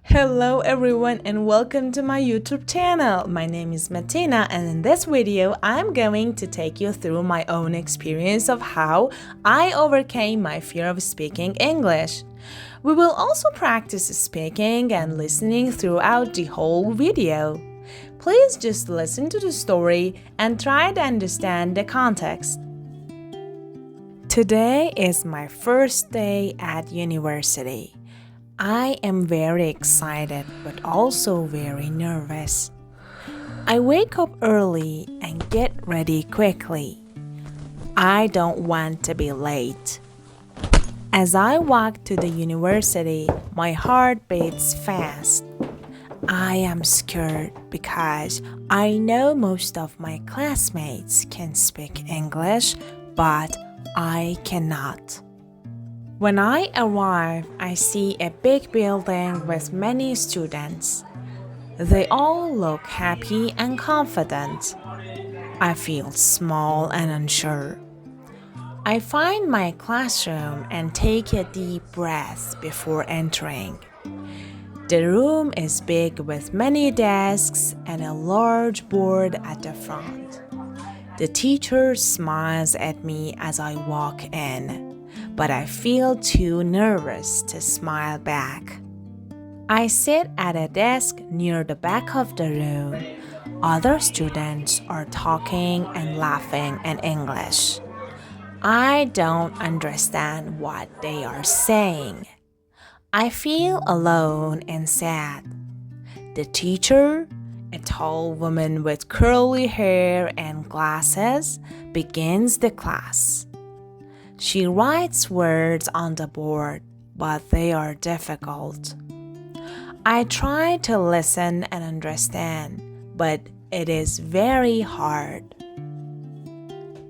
Hello everyone and welcome to my YouTube channel. My name is Martina and in this video I'm going to take you through my own experience of how I overcame my fear of speaking English. We will also practice speaking and listening throughout the whole video. Please just listen to the story and try to understand the context. Today is my first day at university. I am very excited but also very nervous. I wake up early and get ready quickly. I don't want to be late. As I walk to the university, my heart beats fast. I am scared because I know most of my classmates can speak English, but I cannot. When I arrive, I see a big building with many students. They all look happy and confident. I feel small and unsure. I find my classroom and take a deep breath before entering. The room is big with many desks and a large board at the front. The teacher smiles at me as I walk in, but I feel too nervous to smile back. I sit at a desk near the back of the room. Other students are talking and laughing in English. I don't understand what they are saying. I feel alone and sad. The teacher, a tall woman with curly hair and glasses, begins the class. She writes words on the board, but they are difficult. I try to listen and understand, but it is very hard.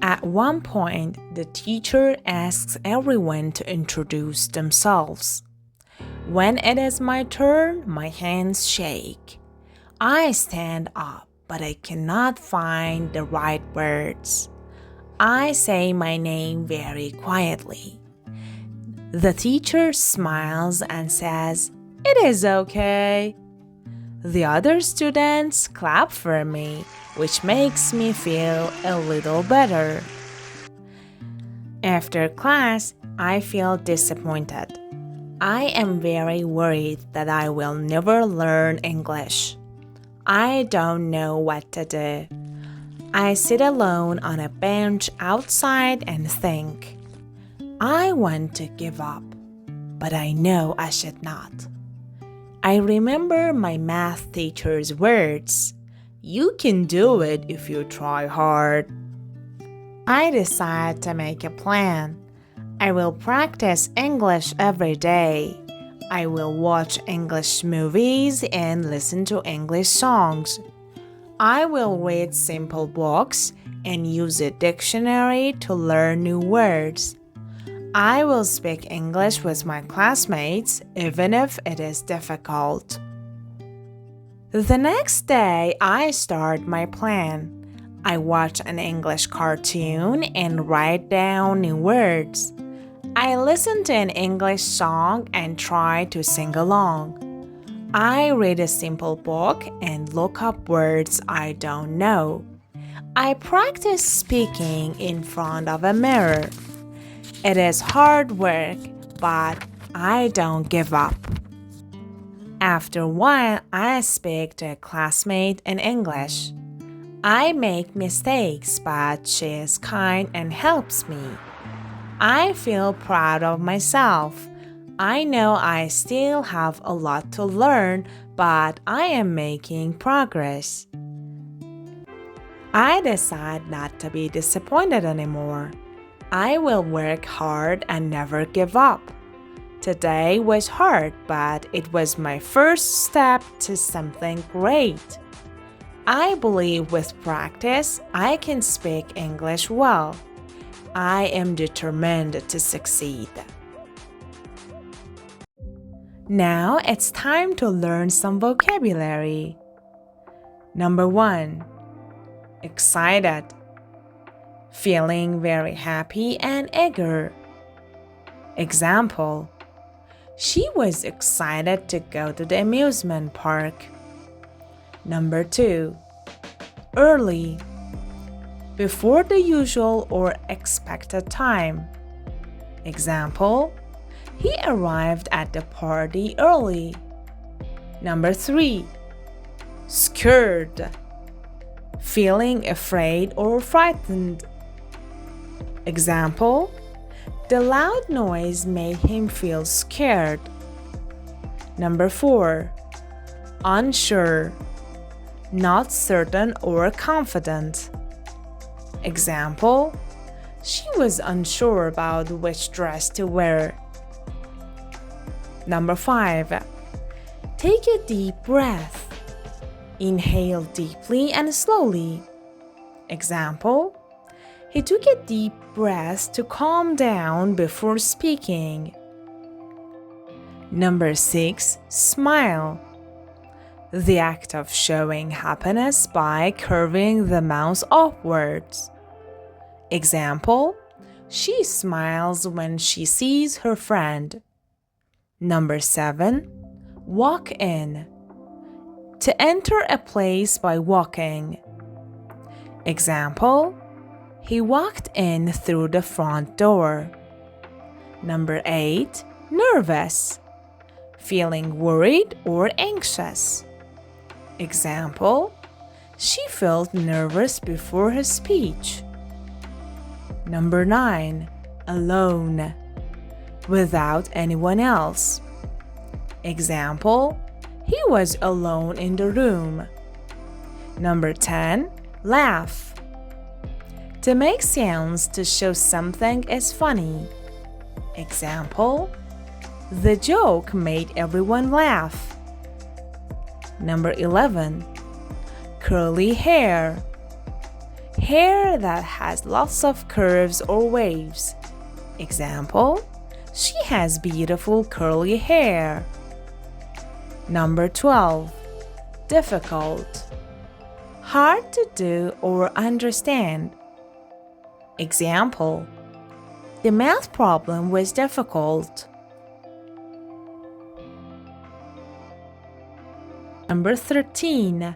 At one point, the teacher asks everyone to introduce themselves. When it is my turn, my hands shake. I stand up, but I cannot find the right words. I say my name very quietly. The teacher smiles and says, "It is okay." The other students clap for me, which makes me feel a little better. After class, I feel disappointed. I am very worried that I will never learn English. I don't know what to do. I sit alone on a bench outside and think. I want to give up, but I know I should not. I remember my math teacher's words. You can do it if you try hard. I decide to make a plan. I will practice English every day. I will watch English movies and listen to English songs. I will read simple books and use a dictionary to learn new words. I will speak English with my classmates even if it is difficult. The next day, I start my plan. I watch an English cartoon and write down new words. I listen to an English song and try to sing along. I read a simple book and look up words I don't know. I practice speaking in front of a mirror. It is hard work, but I don't give up. After a while, I speak to a classmate in English. I make mistakes, but she is kind and helps me. I feel proud of myself. I know I still have a lot to learn, but I am making progress. I decide not to be disappointed anymore. I will work hard and never give up. Today was hard, but it was my first step to something great. I believe with practice, I can speak English well. I am determined to succeed. Now it's time to learn some vocabulary. Number 1. Excited. Feeling very happy and eager. Example. She was excited to go to the amusement park. Number 2. Early. Before the usual or expected time. Example, he arrived at the party early. Number 3. Scared. Feeling afraid or frightened. Example, the loud noise made him feel scared. Number 4. Unsure. Not certain or confident. Example, she was unsure about which dress to wear. Number 5. Take a deep breath. Inhale deeply and slowly. Example, he took a deep breath to calm down before speaking. Number 6. Smile. The act of showing happiness by curving the mouth upwards. Example, she smiles when she sees her friend. Number 7. Walk in. To enter a place by walking. Example, he walked in through the front door. Number 8. Nervous. Feeling worried or anxious. Example, she felt nervous before her speech. Number 9. Alone. Without anyone else. Example, he was alone in the room. Number 10. Laugh. To make sounds to show something is funny. Example, the joke made everyone laugh. Number 11. Curly hair. Hair that has lots of curves or waves. Example, she has beautiful curly hair. Number 12. Difficult. Hard to do or understand. Example, the math problem was difficult. Number 13.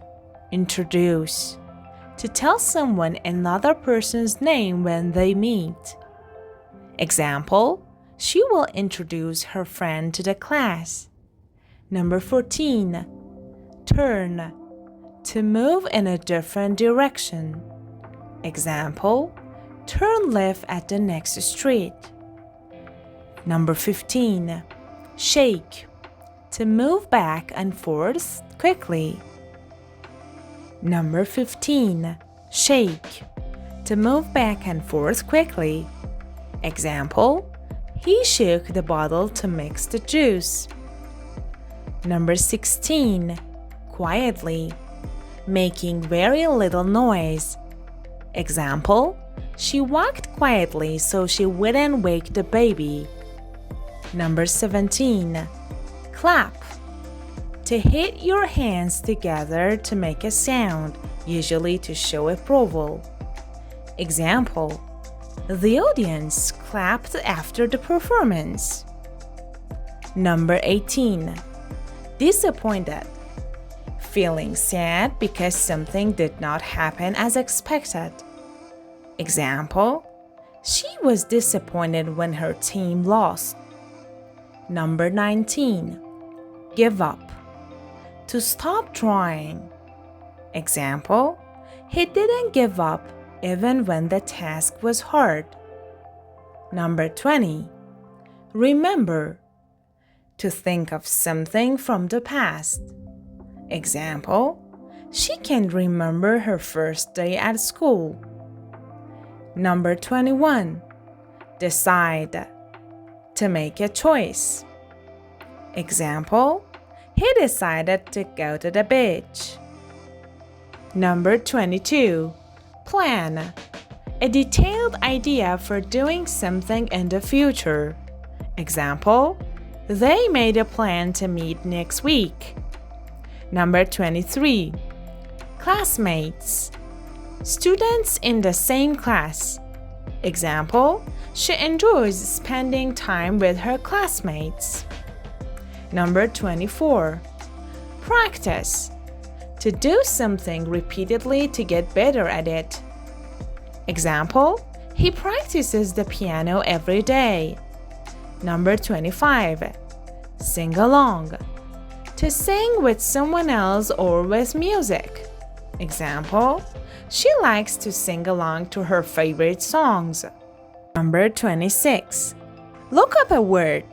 Introduce. To tell someone another person's name when they meet. Example, she will introduce her friend to the class. Number 14. Turn. To move in a different direction. Example, turn left at the next street. Number 15. Shake. To move back and forth quickly. Number 15. Shake. To move back and forth quickly. Example, he shook the bottle to mix the juice. Number 16. Quietly. Making very little noise. Example, she walked quietly so she wouldn't wake the baby. Number 17. Clap. To hit your hands together to make a sound, usually to show approval. Example, the audience clapped after the performance. Number 18. Disappointed. Feeling sad because something did not happen as expected. Example, she was disappointed when her team lost. Number 19. Give up. To stop trying. Example, he didn't give up even when the task was hard. Number 20. Remember. To think of something from the past. Example, she can remember her first day at school. Number 21. Decide. To make a choice. Example, he decided to go to the beach. Number 22. Plan. A detailed idea for doing something in the future. Example, they made a plan to meet next week. Number 23. Classmates. Students in the same class. Example, she enjoys spending time with her classmates. Number 24. Practice. To do something repeatedly to get better at it. Example, he practices the piano every day. Number 25. Sing along. To sing with someone else or with music. Example, she likes to sing along to her favorite songs. Number 26. Look up a word.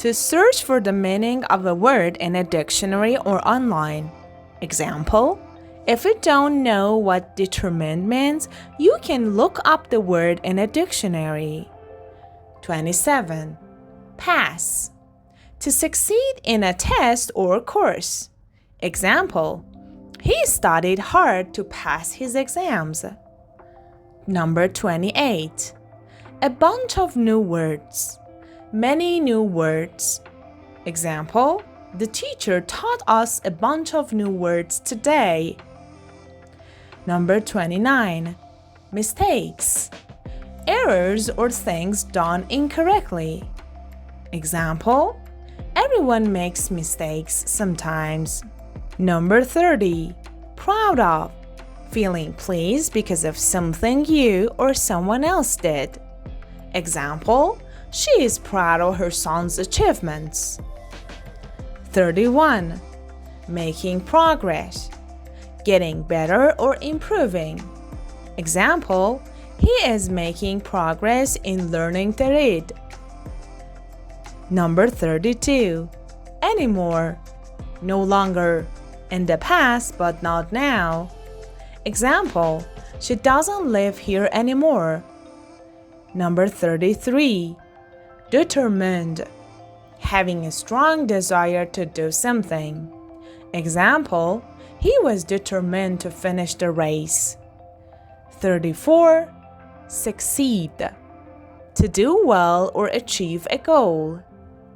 To search for the meaning of a word in a dictionary or online. Example, if you don't know what determined means, you can look up the word in a dictionary. 27. Pass. To succeed in a test or course. Example, he studied hard to pass his exams. Number 28. A bunch of new words. Many new words. Example, the teacher taught us a bunch of new words today. Number 29. Mistakes. Errors or things done incorrectly. Example, everyone makes mistakes sometimes. Number 30. Proud of. Feeling pleased because of something you or someone else did. Example, she is proud of her son's achievements. 31. Making progress. Getting better or improving. Example, he is making progress in learning to read. Number 32. Anymore. No longer. In the past but not now. Example, she doesn't live here anymore. Number 33. Determined. Having a strong desire to do something. Example, he was determined to finish the race. 34. Succeed. To do well or achieve a goal.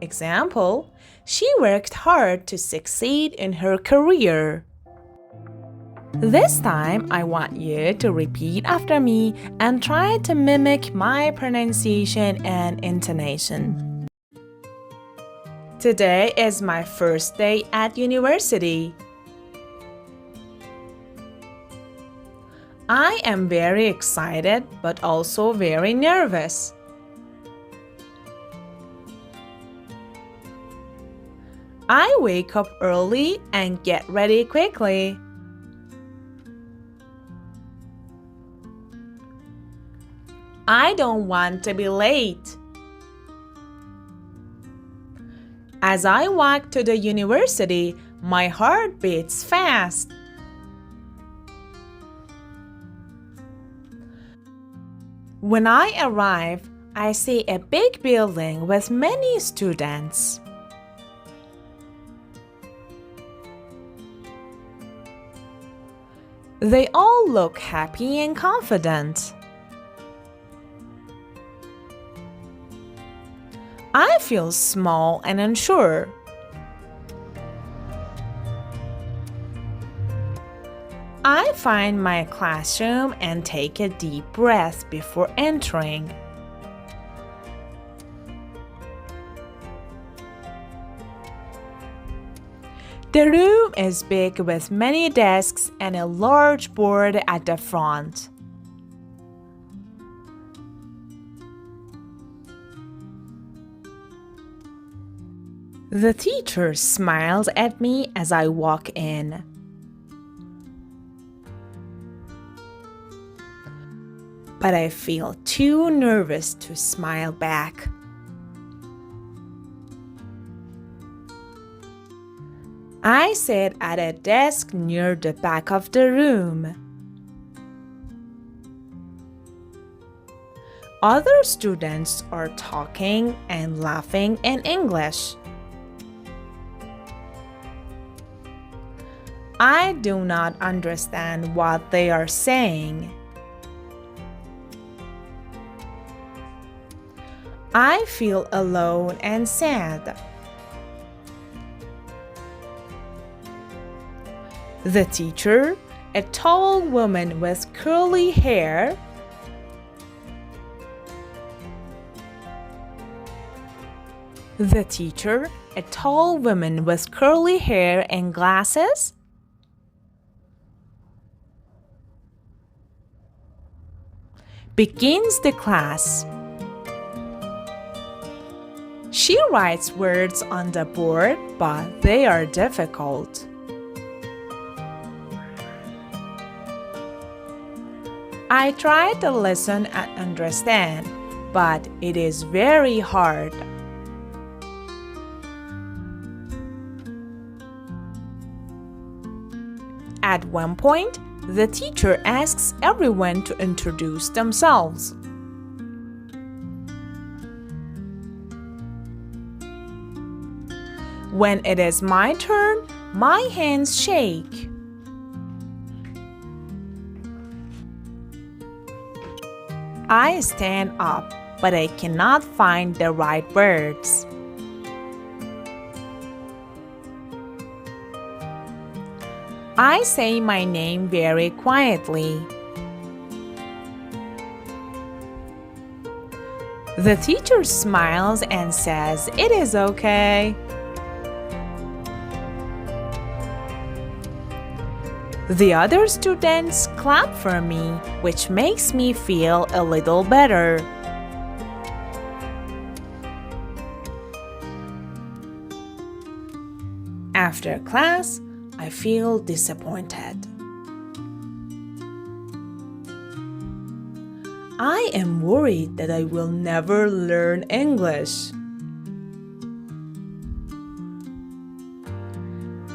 Example, she worked hard to succeed in her career. This time, I want you to repeat after me and try to mimic my pronunciation and intonation. Today is my first day at university. I am very excited but also very nervous. I wake up early and get ready quickly. I don't want to be late. As I walk to the university, my heart beats fast. When I arrive, I see a big building with many students. They all look happy and confident. I feel small and unsure. I find my classroom and take a deep breath before entering. The room is big with many desks and a large board at the front. The teacher smiles at me as I walk in. But I feel too nervous to smile back. I sit at a desk near the back of the room. Other students are talking and laughing in English. I do not understand what they are saying. I feel alone and sad. The teacher, a tall woman with curly hair, The teacher, a tall woman with curly hair and glasses? Begins the class. She writes words on the board, but they are difficult. I try to listen and understand, but it is very hard. At one point, the teacher asks everyone to introduce themselves. When it is my turn, my hands shake. I stand up, but I cannot find the right words. I say my name very quietly. The teacher smiles and says, "It is okay." The other students clap for me, which makes me feel a little better. After class, I feel disappointed. I am worried that I will never learn English.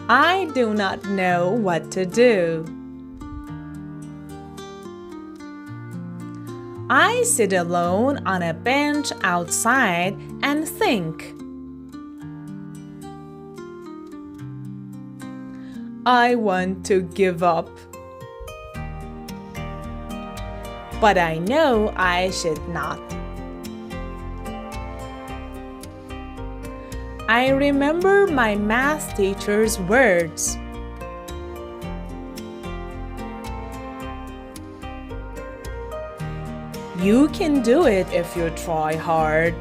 I do not know what to do. I sit alone on a bench outside and think. I want to give up. But I know I should not. I remember my math teacher's words. You can do it if you try hard.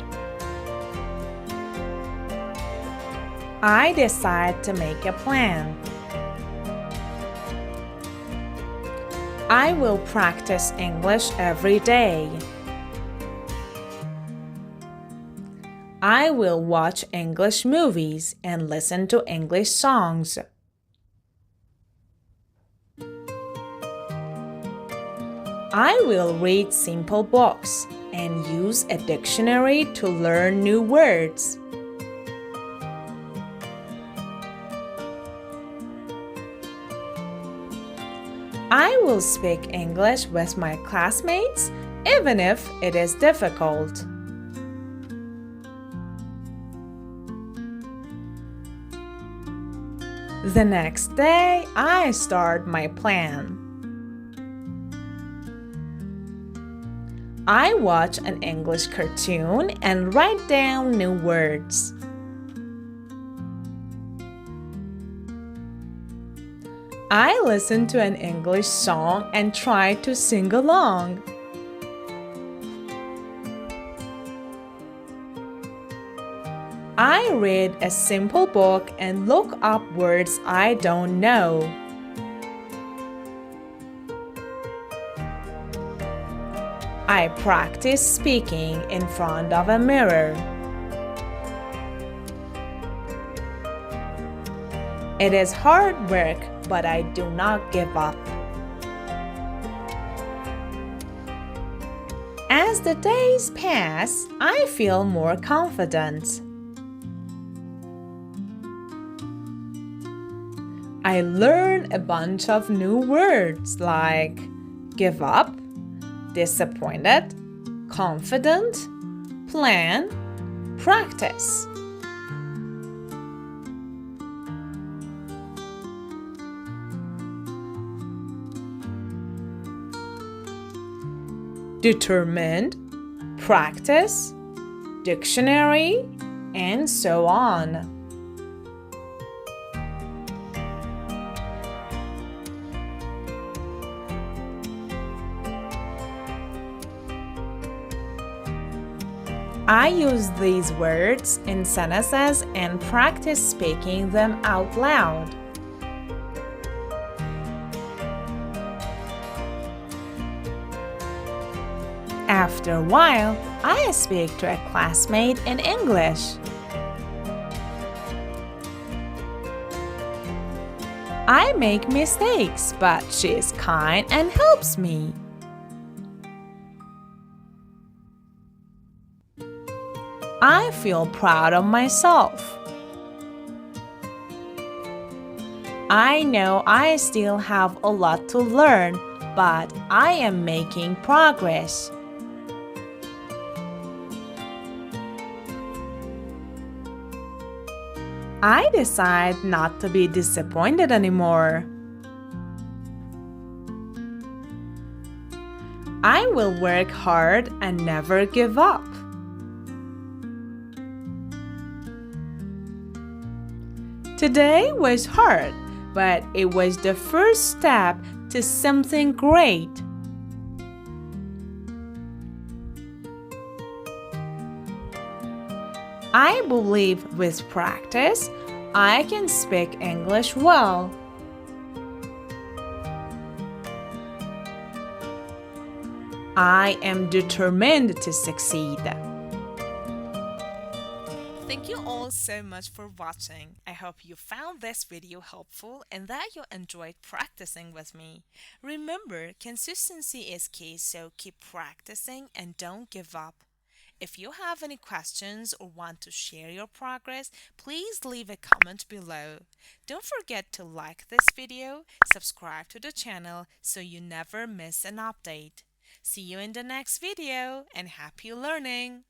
I decide to make a plan. I will practice English every day. I will watch English movies and listen to English songs. I will read simple books and use a dictionary to learn new words. I will speak English with my classmates, even if it is difficult. The next day, I start my plan. I watch an English cartoon and write down new words. I listen to an English song and try to sing along. I read a simple book and look up words I don't know. I practice speaking in front of a mirror. It is hard work, but I do not give up. As the days pass, I feel more confident. I learn a bunch of new words like give up, disappointed, confident, plan, practice. Determined, practice, dictionary, and so on. I use these words in sentences and practice speaking them out loud. After a while, I speak to a classmate in English. I make mistakes, but she is kind and helps me. I feel proud of myself. I know I still have a lot to learn, but I am making progress. I decide not to be disappointed anymore. I will work hard and never give up. Today was hard, but it was the first step to something great. I believe with practice, I can speak English well. I am determined to succeed. Thank you all so much for watching. I hope you found this video helpful and that you enjoyed practicing with me. Remember, consistency is key, so keep practicing and don't give up. If you have any questions or want to share your progress, please leave a comment below. Don't forget to like this video, subscribe to the channel so you never miss an update. See you in the next video and happy learning!